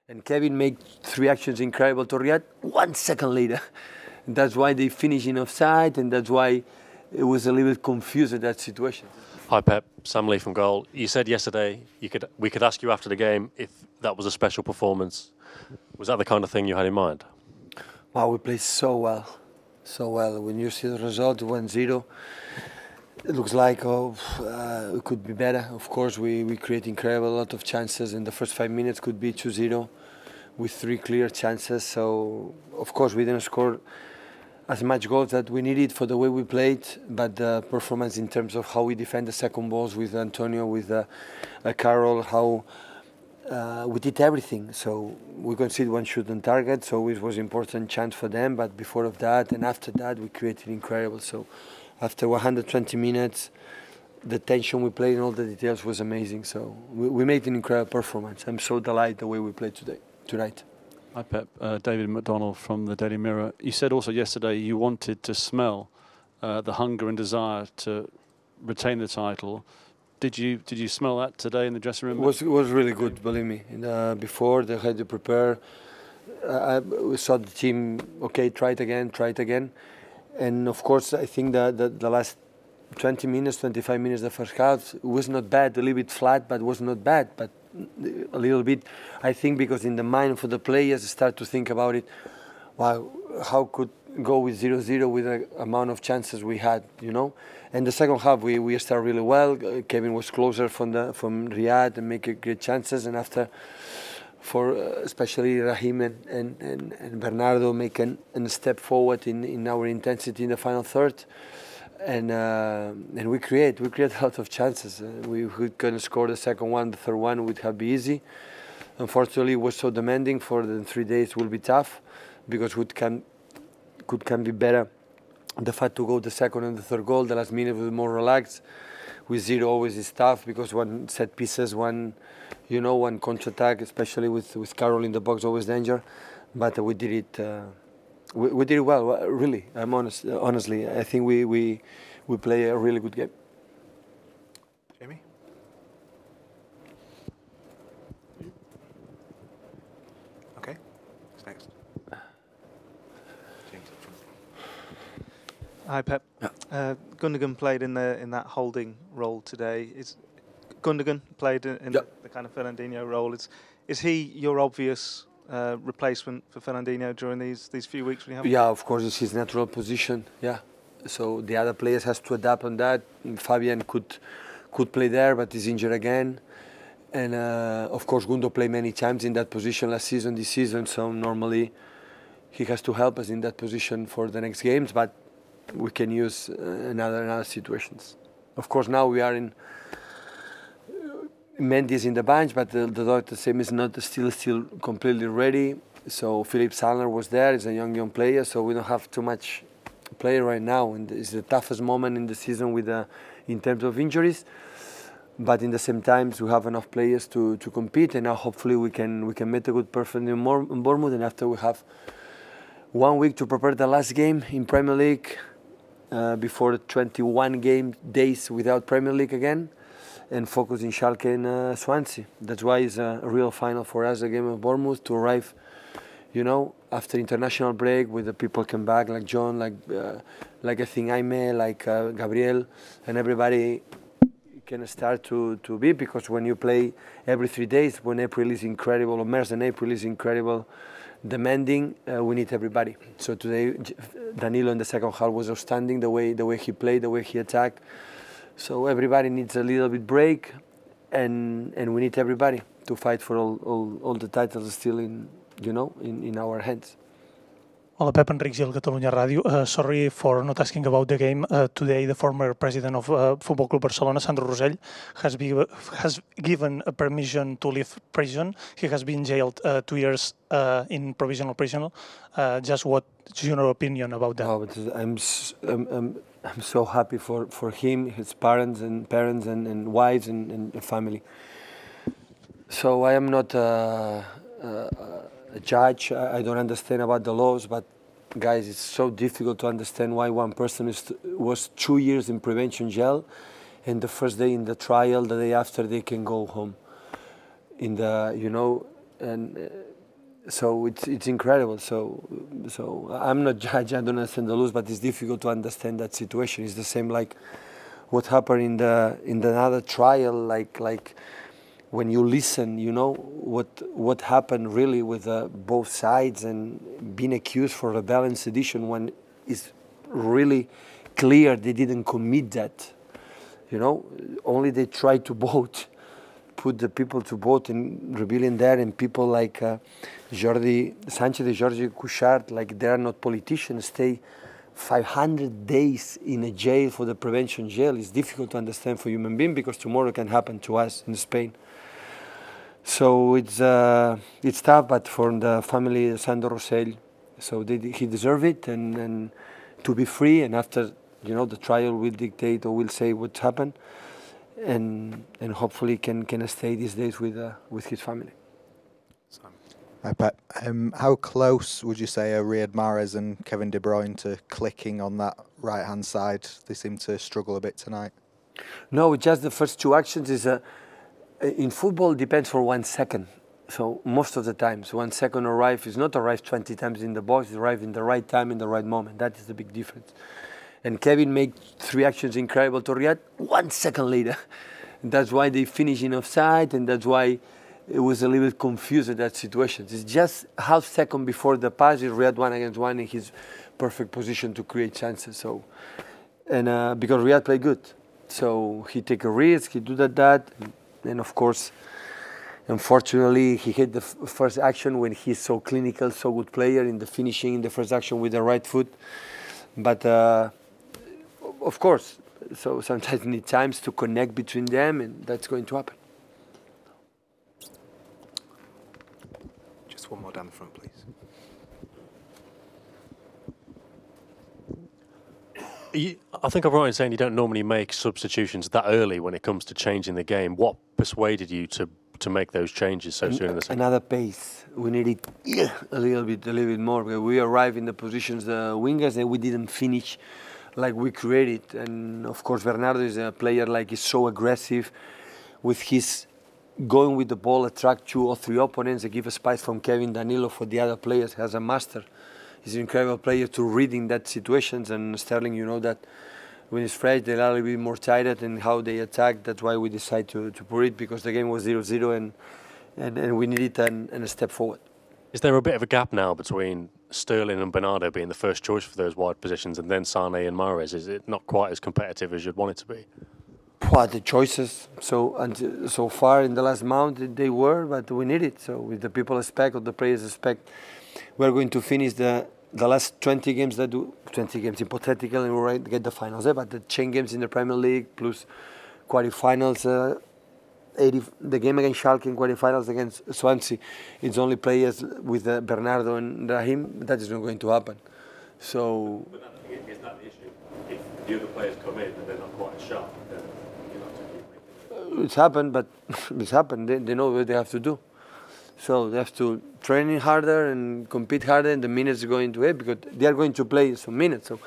And Kevin made 3 actions incredible to Riyad 1 second later. And that's why they finished in offside, and that's why it was a little bit confused in that situation. Hi Pep, Sam Lee from Goal. You said yesterday we could ask you after the game if that was a special performance. Was that the kind of thing you had in mind? Wow, we played so well, so well. When you see the result, 1-0, it looks like it could be better. Of course, we create incredible lot of chances. In the first 5 minutes, could be 2-0 with 3 clear chances. So of course we didn't score as much goals that we needed for the way we played, but the performance in terms of how we defend the second balls with Antonio, with Carroll, how we did everything. So we conceded 1 shot on target, so it was important chance for them. But before of that and after that, we created incredible. So after 120 minutes, the tension we played and all the details was amazing. So we made an incredible performance. I'm so delighted the way we played tonight. Hi Pep, David McDonald from the Daily Mirror. You said also yesterday you wanted to smell the hunger and desire to retain the title. Did you smell that today in the dressing room? It was really good, believe me. Before they had to prepare, we saw the team, okay, try it again. And of course, I think that the last 20 minutes, 25 minutes, the first half was not bad, a little bit flat, but was not bad. But a little bit, I think, because in the mind for the players start to think about it, wow, how could go with 0-0 with the amount of chances we had, you know? And the second half we started really well. Kevin was closer from Riyad and make great chances, and after for especially Raheem and Bernardo making a step forward in our intensity in the final third. And we create a lot of chances. We couldn't score the second one, the third one would have been easy. Unfortunately, it was so demanding. For the 3 days will be tough, because could can be better. The fact to go the second and the third goal, the last minute was more relaxed. With 0 always is tough, because one set pieces, one counter-attack, especially with Carroll in the box, always danger. But we did it. We did it well, really. I'm honest. Honestly, I think we play a really good game. Jamie? Okay. Who's next? James up front. Hi Pep. Gundogan played in that holding role today. Gundogan played in the kind of Fernandinho role. Is he your obvious replacement for Fernandinho during these few weeks when you have? Yeah, of course, it's his natural position. Yeah, so the other players has to adapt on that. Fabian could play there, but he's injured again. And of course, Gundo played many times in that position last season, this season. So normally he has to help us in that position for the next games. But we can use another situations. Of course, now we are in. Mendy is in the bench, but the doctor said he's not still completely ready. So Philip Sandler was there. He's a young player, so we don't have too much play right now. And it's the toughest moment in the season with in terms of injuries. But in the same time, we have enough players to compete, and now hopefully we can make a good performance in Bournemouth. And after we have 1 week to prepare the last game in Premier League before the 21 days without Premier League again. And focus in Schalke and Swansea. That's why it's a real final for us, the game of Bournemouth, to arrive, after international break, with the people come back, like John, like I think Jaime, like Gabriel, and everybody can start to be, because when you play every 3 days, when April is incredible, or March and April is incredible, demanding, we need everybody. So today, Danilo in the second half was outstanding, the way he played, the way he attacked. So everybody needs a little bit break, and we need everybody to fight for all the titles still in our hands. Hola, Pep, Enric Gil, Catalunya Ràdio. Sorry for not asking about the game. Today, the former president of Football Club Barcelona, Sandro Rosell, has given a permission to leave prison. He has been jailed 2 years in provisional prison. Just what's your opinion about that? Oh, but I'm so happy for him, his parents and wives and family. So I am not a judge. I don't understand about the laws, but guys, it's so difficult to understand why one person was 2 years in prevention jail, and the first day in the trial, the day after, they can go home. And So it's incredible. So I'm not judge. I don't understand the rules, but it's difficult to understand that situation. It's the same like what happened in the other trial. Like when you listen, you know what happened really with both sides and being accused for rebellion and sedition when it's really clear they didn't commit that. You know, only they tried to vote. Put the people to vote in rebellion there, and people like Jordi Sanchez and Jordi Cuixart, like they are not politicians, stay 500 days in a jail for the prevention jail. It's difficult to understand for human being because tomorrow can happen to us in Spain. So it's tough, but for the family Sandro Rosell, so he deserves it and to be free. And after, you know, the trial will dictate or will say what happened. And hopefully can stay these days with his family. Hi Pep. How close would you say are Riyad Mahrez and Kevin De Bruyne to clicking on that right-hand side? They seem to struggle a bit tonight. No, just the first two actions is in football depends for 1 second. So most of the times 1 second is not arrive 20 times in the box, it arrive in the right time, in the right moment. That is the big difference. And Kevin made 3 actions incredible to Riyad 1 second later. And that's why they finish in offside, and that's why it was a little bit confused at that situation. It's just half second before the pass, Riyad 1-against-1 in his perfect position to create chances. So, and because Riyad played good, so he take a risk, he do that, and of course, unfortunately, he hit the first action when he's so clinical, so good player in the finishing in the first action with the right foot, but. Of course, so sometimes you need times to connect between them, and that's going to happen. Just one more down the front, please. I think I'm right in saying you don't normally make substitutions that early when it comes to changing the game. What persuaded you to make those changes so soon in the season? Another pace. We needed a little bit more. We arrived in the positions, the wingers, and we didn't finish like we created. And of course Bernardo is a player like he's so aggressive with his going with the ball, attract 2 or 3 opponents and give a space from Kevin Danilo for the other players. He has a master. He's an incredible player to reading that situations, and Sterling, you know that when he's fresh they're a little bit more tired and how they attack. That's why we decided to put it, because the game was 0-0 and we needed a step forward. Is there a bit of a gap now between Sterling and Bernardo being the first choice for those wide positions and then Sane and Mahrez? Is it not quite as competitive as you'd want it to be? Well, the choices, so far in the last month they were, but we need it. So with the people expect, or the players expect, we're going to finish the last 20 games, 20 games hypothetical, and we'll get the finals. But the 10 games in the Premier League plus quarterfinals, the game against Schalke in quarterfinals against Swansea, it's only players with Bernardo and Raheem. That is not going to happen. So. But is that the issue? If the other players come in and they're not quite as sharp, then you'll have to keep making it. It's happened, but it's happened. They know what they have to do. So they have to train harder and compete harder, and the minutes are going to it because they are going to play some minutes. So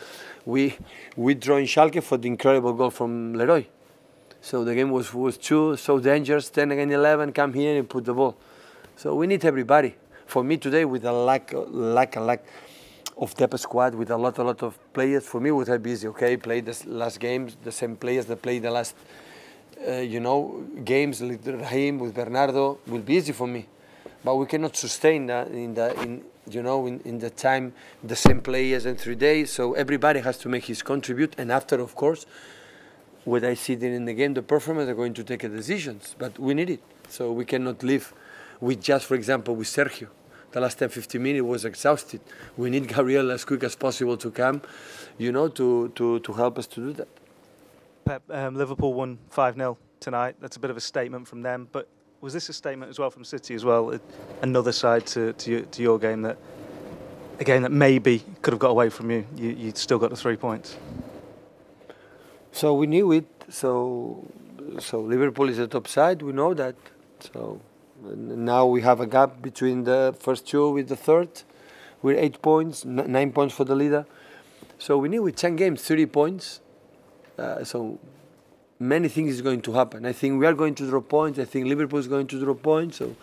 we draw in Schalke for the incredible goal from Leroy. So the game was so dangerous, 10 against 11, come here and put the ball. So we need everybody. For me today, with a lack of depth squad, with a lot of players, for me it would have been easy. Okay, play the last games, the same players that played the last, games, like Raheem with Bernardo, will be easy for me. But we cannot sustain that in the time, the same players in 3 days. So everybody has to make his contribute, and after, of course, when I see that in the game, the performers are going to take decisions, but we need it. So we cannot live with just, for example, with Sergio. The last 10-15 minutes was exhausted. We need Gabriel as quick as possible to come, to help us to do that. Pep, Liverpool won 5-0 tonight. That's a bit of a statement from them, but was this a statement as well from City as well? Another side to your game, that a game that maybe could have got away from you. You still got the 3 points. So we knew it. So Liverpool is the top side. We know that. So now we have a gap between the first 2 with the third. We're 8 points, 9 points for the leader. So we knew with 10 games, 30 points. So many things is going to happen. I think we are going to draw points. I think Liverpool is going to draw points. So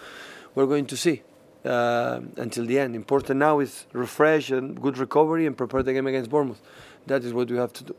we're going to see. until the end. Important now is refresh and good recovery and prepare the game against Bournemouth. That is what we have to do.